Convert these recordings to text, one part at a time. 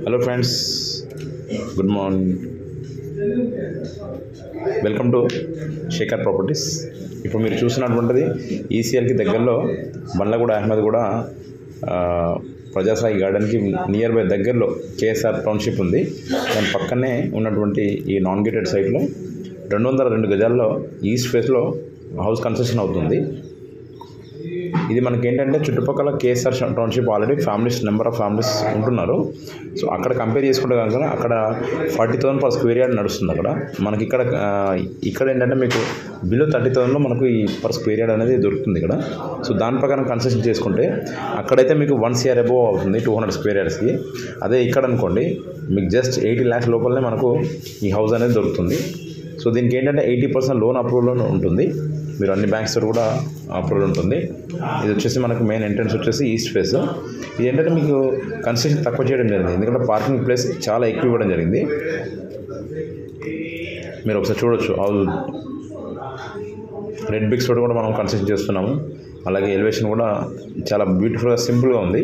Hello friends, good morning. Welcome to Shekhar properties. ఇప్పుడు మీరు చూసినటువంటిది ఈసీఎల్కి దగ్గరలో బండ్లగూడ అహ్మద్ కూడా ప్రజాసాయి గార్డెన్కి నియర్ బై దగ్గరలో కేఎస్ఆర్ టౌన్షిప్ ఉంది. దాని పక్కనే ఉన్నటువంటి ఈ నాన్ గేటెడ్ సైట్లో 202 గజాల్లో ఈస్ట్ ఫేస్లో హౌస్ కన్స్ట్రక్షన్ అవుతుంది. ఇది మనకి ఏంటంటే చుట్టుపక్కల KSR township already number of families ఉంటున్నారు. సో అక్కడ కంపేర్ చేసుకుంటే కనుక అక్కడ 40,000 పర్ స్క్వేర్ యార్డ్ నడుస్తుంది. మనకి ఇక్కడ ఏంటంటే మీకు బిలో 30,000లో మనకు ఈ పర్ స్క్వేర్ యార్డ్ అనేది దొరుకుతుంది ఇక్కడ. సో దాని ప్రకారం కన్స్ట్రక్షన్ చేసుకుంటే అక్కడైతే మీకు 1 CR అబోవ్ అవుతుంది 200 స్క్వేర్ యార్డ్స్కి. అదే ఇక్కడ అనుకోండి మీకు జస్ట్ 80 lakhs లోపలనే మనకు ఈ హౌస్ అనేది దొరుకుతుంది. సో దీనికి ఏంటంటే 80% లోన్ అప్రూవల్ ఉంటుంది. మీరు అన్ని బ్యాంక్స్ తోటి కూడా అప్రూవల్ ఉంటుంది. ఇది వచ్చేసి మనకు మెయిన్ ఎంట్రన్స్ వచ్చేసి ఈస్ట్ ఫేస్. ఇది ఏంటంటే మీకు కన్స్ట్రక్షన్ తక్కువ చేయడం జరిగింది, ఎందుకంటే పార్కింగ్ ప్లేస్ చాలా ఎక్కువ ఇవ్వడం జరిగింది. మీరు ఒకసారి చూడొచ్చు, హౌస్ రెడ్ బ్రిక్స్ తోటి కూడా మనం కన్స్ట్రక్షన్ చేస్తున్నాము. అలాగే ఎలివేషన్ కూడా చాలా బ్యూటిఫుల్గా సింపుల్గా ఉంది.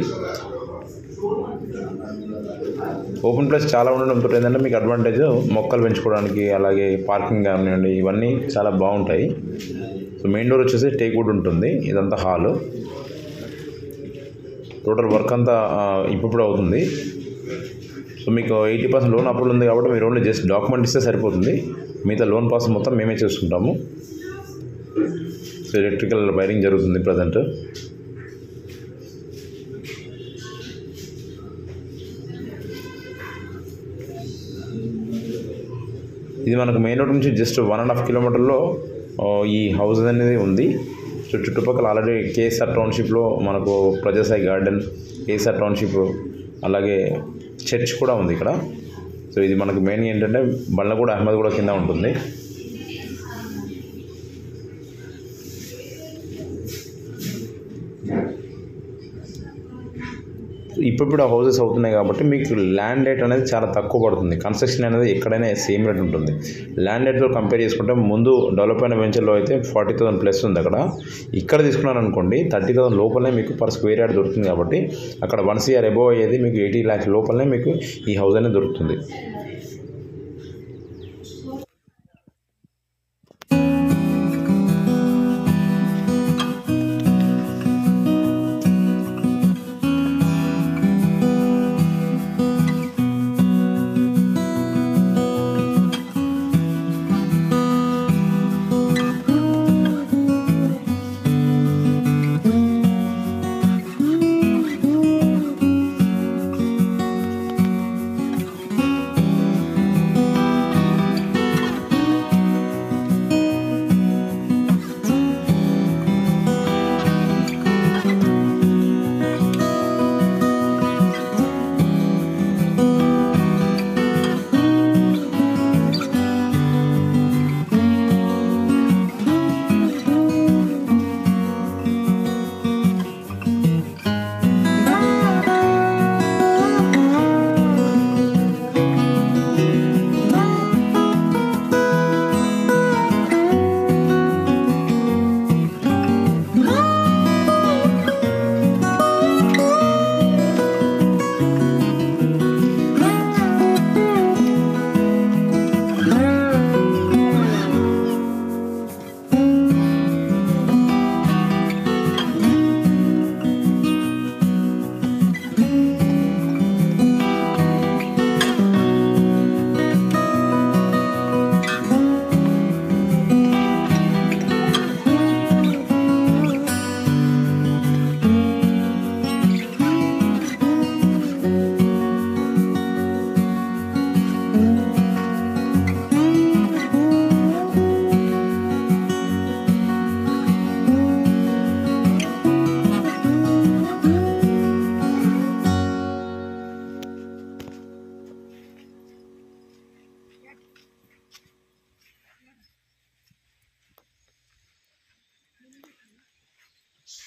ఓపెన్ ప్లేస్ చాలా ఉండడంతో ఏంటంటే మీకు అడ్వాంటేజ్ మొక్కలు పెంచుకోవడానికి, అలాగే పార్కింగ్ కానివ్వండి, ఇవన్నీ చాలా బాగుంటాయి. సో మెయిన్ డోర్ వచ్చేసి టేక్ వుడ్ ఉంటుంది. ఇదంతా హాలు. టోటల్ వర్క్ అంతా ఇప్పుడు అవుతుంది. సో మీకు 80% లోన్ అప్రూవల్ ఉంది కాబట్టి మీరు ఓన్లీ జస్ట్ డాక్యుమెంట్ ఇస్తే సరిపోతుంది. మిగతా లోన్ ప్రాసెస్ మొత్తం మేమే చేసుకుంటాము. సో ఎలక్ట్రికల్ వైరింగ్ జరుగుతుంది ప్రజెంట్. ఇది మనకు మెయిన్ రోడ్ నుంచి జస్ట్ 1.5 kilometerలో ఈ హౌస్ అనేది ఉంది. సో చుట్టుపక్కల ఆల్రెడీ కేఎస్ఆర్ టౌన్షిప్లో మనకు ప్రజాసాయి గార్డెన్, కేఎస్ఆర్ టౌన్షిప్, అలాగే చర్చ్ కూడా ఉంది ఇక్కడ. సో ఇది మనకు మెయిన్ ఏంటంటే బండ్లగూడ అహ్మద్ కూడా కింద ఉంటుంది. ఇప్పుడు హౌసెస్ అవుతున్నాయి కాబట్టి మీకు ల్యాండ్ రేట్ అనేది చాలా తక్కువ పడుతుంది. కన్స్ట్రక్షన్ అనేది ఎక్కడైనా సేమ్ రేట్ ఉంటుంది. ల్యాండ్ రేట్తో కంపేర్ చేసుకుంటే ముందు డెవలప్ అయిన వెంచర్లో అయితే 40,000 ప్లస్ ఉంది. ఇక్కడ తీసుకున్నారనుకోండి 30,000 లోపలనే మీకు పర్ స్క్వేర్ యార్డ్ దొరుకుతుంది. కాబట్టి అక్కడ 1 CR అబోవ్ అయ్యేది మీకు 80 lakhs లోపలనే మీకు ఈ హౌస్ అనేది దొరుకుతుంది.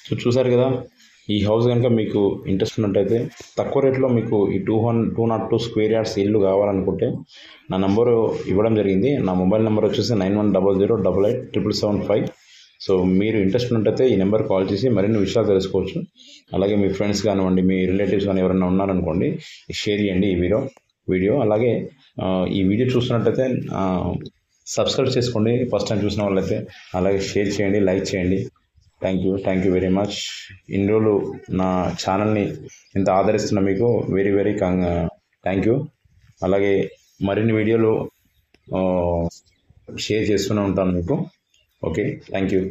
సో చూసారు కదా, ఈ హౌస్ కనుక మీకు ఇంట్రెస్ట్ ఉన్నట్టయితే తక్కువ రేట్లో మీకు ఈ 202 స్క్వేర్ యార్డ్స్ ఇల్లు కావాలనుకుంటే నా నంబరు ఇవ్వడం జరిగింది. నా మొబైల్ నెంబర్ వచ్చేసి 9100887775. సో మీరు ఇంట్రెస్ట్ ఉంటే ఈ నెంబర్ కాల్ చేసి మరిన్ని విషయాలు తెలుసుకోవచ్చు. అలాగే మీ ఫ్రెండ్స్ కానివ్వండి, మీ రిలేటివ్స్ కానీ ఎవరైనా ఉన్నారనుకోండి, షేర్ చేయండి ఈ వీడియో. అలాగే ఈ వీడియో చూస్తున్నట్టయితే సబ్స్క్రైబ్ చేసుకోండి ఫస్ట్ టైం చూసిన వాళ్ళైతే. అలాగే షేర్ చేయండి, లైక్ చేయండి. Thank you very much. ఇన్ని రోజులు నా ఛానల్ని ఇంత ఆదరిస్తున్న మీకు వెరీ వెరీ థ్యాంక్ యూ. అలాగే మరిన్ని వీడియోలు షేర్ చేస్తూనే ఉంటాను మీకు. Okay, thank you.